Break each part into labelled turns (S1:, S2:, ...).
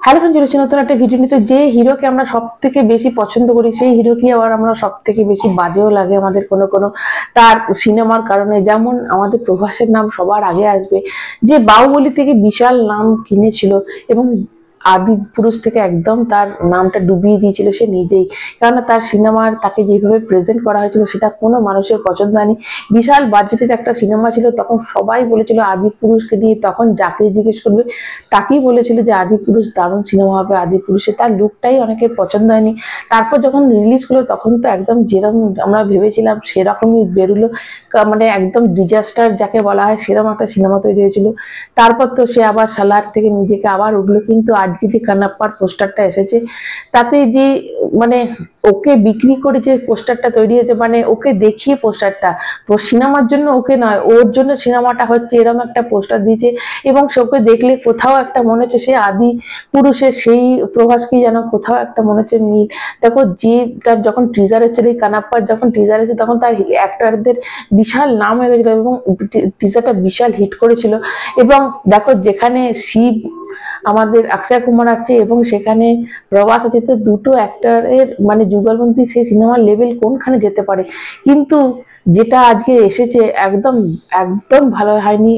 S1: Hello friends, চলেছি নতুন একটা ভিডিও নিতে। যে হিরোকে আমরা সব থেকে বেশি পছন্দ করি সেই হিরোকে আবার আমরা সব থেকে বেশি বাজেও লাগে আমাদের কোনো কোনো তার সিনেমার কারণে। যেমন আমাদের প্রভাসের নাম সবার আগে আসবে, যে বাহুবলী থেকে বিশাল নাম কিনেছিল এবং আদি পুরুষ থেকে একদম তার নামটা ডুবিয়ে দিয়েছিল সে নিজেই। কেননা তার সিনেমার তাকে যেভাবে প্রেজেন্ট করা হয়েছিল সেটা কোনো মানুষের পছন্দ হয়নি। বিশাল বাজেটের একটা সিনেমা ছিল, তখন সবাই বলেছিল আদি পুরুষকে নিয়ে, তখন যাকে জিজ্ঞেস করবে তাকেই বলেছিল যে আদি পুরুষ দারুণ সিনেমা হবে। আদি পুরুষে তার লুকটাই অনেকের পছন্দ হয়নি। তারপর যখন রিলিজ হলো তখন তো একদম যেরকম আমরা ভেবেছিলাম সেরকমই বেরোলো, মানে একদম ডিজাস্টার যাকে বলা হয় সেরকম একটা সিনেমা তৈরি হয়েছিল। তারপর তো সে আবার সালার থেকে নিজেকে আবার উঠলো, কিন্তু আজকে যে কানাপ্পার পোস্টারটা এসেছে তাতে যে মানে ওকে বিক্রি করে যে পোস্টারটা তৈরি হয়েছে, মানে ওকে দেখিয়ে পোস্টারটা সিনেমার জন্য ওকে নয়, ওর জন্য সিনেমাটা হচ্ছে এরকম একটা পোস্টার দিয়েছে। এবং ওকে দেখলে কোথাও একটা মনে হচ্ছে সে আদি পুরুষের সেই প্রভাসকে যেন কোথাও একটা মনে হচ্ছে মিল। দেখো যে তার যখন টিজার এসেছিল, এই কানাপ্পার যখন টিজার এসেছে তখন তার অ্যাক্টরদের বিশাল নাম হয়ে গেছিল এবং টিজারটা বিশাল হিট করেছিল। এবং দেখো যেখানে শিব আমাদের অক্ষয় কুমার আছে এবং সেখানে প্রভাস আছে, তো দুটো অ্যাক্টরের মানে যুগলবন্দি সেই সিনেমার লেভেল কোনখানে যেতে পারে। কিন্তু যেটা আজকে এসেছে একদম একদম ভালো হয়নি।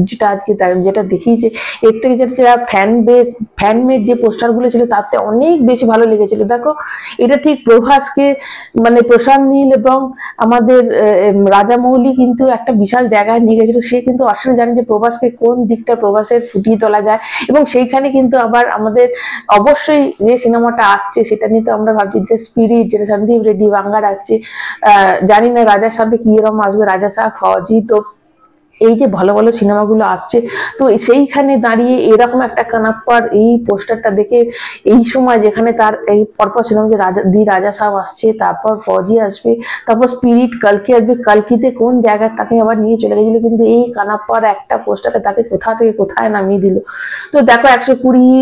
S1: যেটা আজকে যেটা দেখিয়েছে এর থেকে যেটা ফ্যানমেড যে পোস্টার গুলো ছিল তাতে অনেক বেশি ভালো লেগেছিল। দেখো এটা ঠিক প্রভাসকে মানে প্রশান্ত নীল এবং আমাদের রাজামৌলি কিন্তু একটা বিশাল জায়গায় নিয়ে গেছিল। সে কিন্তু আসলে জানে যে প্রভাসকে কোন দিকটা প্রভাসের ফুটিয়ে তোলা যায়। এবং সেইখানে কিন্তু আবার আমাদের অবশ্যই যে সিনেমাটা আসছে সেটা নিয়ে তো আমরা ভাবছি যে স্পিরিট, যেটা সন্দীপ রেড্ডি বাংলার আসছে। জানি না রাজা সাহেব কি এরকম আসবে, রাজা সাহেব, ফৌজি, তো এই যে ভালো ভালো সিনেমাগুলো আসছে, তো সেইখানে দাঁড়িয়ে এরকম একটা কানাপ্পার এই পোস্টারটা দেখে এই সময় যেখানে তার এই পরপর সিনেমা যে রাজা সাহেব আসছে, তারপর ফৌজি আসবে, তারপর স্পিরিট, কালকি আসবে, কালকিতে কোন জায়গায় তাকে আবার নিয়ে চলে গেছিল, কিন্তু এই কানাপ্পার একটা পোস্টারে তাকে কোথা থেকে কোথায় নামিয়ে দিল। তো দেখো 120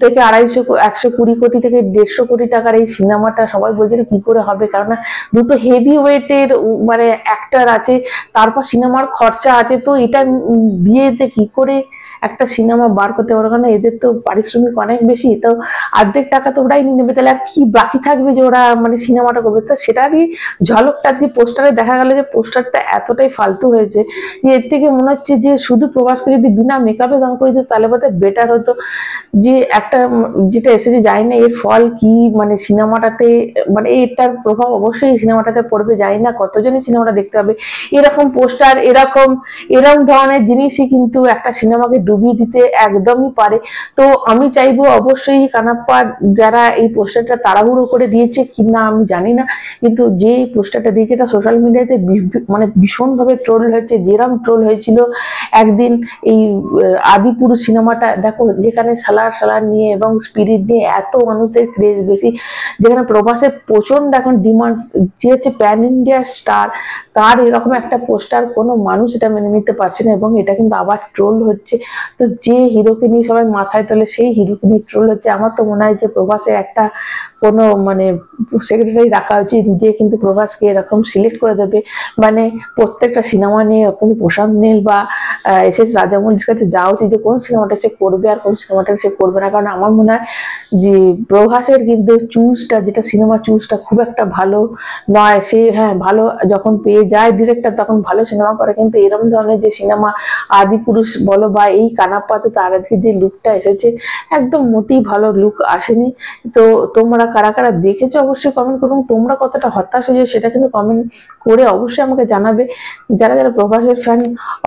S1: থেকে 250, 120 কোটি থেকে 150 কোটি টাকার এই সিনেমাটা সবাই বলছিল কি করে হবে, কারণ দুটো হেভি ওয়েটের মানে অ্যাক্টর আছে, তারপর সিনেমার খরচা আছে, তো এটা বিয়েতে কি করে একটা সিনেমা বার করতে পারো, কারণ এদের তো পারিশ্রমিক অনেক বেশি, তো অর্ধেক টাকা তো ওরাই নিয়ে নেবে, তাহলে আর কি বাকি থাকবে যে ওরা মানে সিনেমাটা করবে। তো সেটারই ঝলকটা দিয়ে পোস্টারে দেখা গেল যে পোস্টারটা এতটাই ফালতু হয়েছে যে এর থেকে মনে হচ্ছে যে শুধু প্রভাসকে যদি বিনা মেকআপে দান করে দিত তাহলে বোধহয় বেটার হতো। যে একটা যেটা এসেছে জানি না এর ফল কি, মানে সিনেমাটাতে মানে এটার প্রভাব অবশ্যই সিনেমাটাতে পড়বে, জানি না কতজনই সিনেমাটা দেখতে হবে। এরকম পোস্টার এরকম ধরনের জিনিসই কিন্তু একটা সিনেমাকে ডুবিয়ে দিতে একদমই পারে। তো আমি চাইবো অবশ্যই কানাপ্পা যারা এই পোস্টারটা তাড়াহুড়ো করে দিয়েছে কিনা আমি জানি না, কিন্তু যে পোস্টারটা দিয়েছে এটা সোশ্যাল মিডিয়াতে মানে ভীষণভাবে ট্রোল হয়েছে। যেরকম ট্রোল হয়েছিল একদিন এই আদি পুরুষ সিনেমাটা, দেখো যেখানে সালার নিয়ে এবং স্পিরিট নিয়ে এত মানুষদের ক্রেজ বেশি, যেখানে প্রভাসের প্রচন্ড এখন ডিমান্ড, যে হচ্ছে প্যান ইন্ডিয়া স্টার, তার এরকম একটা পোস্টার কোনো মানুষ এটা মেনে নিতে পারছে না এবং এটা কিন্তু আবার ট্রোল হচ্ছে। তো যে হিরোকে নিয়ে সবাই মাথায় তোলে সেই হিরোকে নিয়ে ট্রোল হচ্ছে। আমার তো মনে হয় যে প্রভাসের একটা কোনো মানে সেক্রেটারি রাখা উচিত, যে কিন্তু প্রভাসকে এরকম সিলেক্ট করে দেবে, মানে প্রত্যেকটা সিনেমা নিয়ে কিন্তু প্রশান্ত নীল বা এস রাজামৌলির কাছে যাওয়া উচিত যে কোন সিনেমাটা সে করবে আর কোন সিনেমাটা সে করবে না। কারণ আমার মনে হয় যে প্রভাসের কিন্তু চুজটা, যেটা সিনেমা চুজটা খুব একটা ভালো নয়। সে হ্যাঁ ভালো যখন পেয়ে যায় ডিরেক্টর তখন ভালো সিনেমা করে, কিন্তু এরকম ধরনের যে সিনেমা আদি পুরুষ বলো বা এই কানাপ্পাতে তার আজকে যে লুকটা এসেছে একদম মোটেই ভালো লুক আসেনি। তো তোমরা কারা কারা দেখেছো অবশ্যই কমেন্ট করুন, তোমরা কতটা হতাশ হয়েছো সেটা কিন্তু কমেন্ট করে অবশ্যই আমাকে জানাবে। যারা যারা প্রভাসের ফ্যান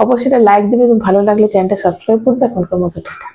S1: অবশ্যই লাইক দেবে এবং ভালো লাগলে চ্যানেলটা সাবস্ক্রাইব করবে। এখনকার মতো টাটা।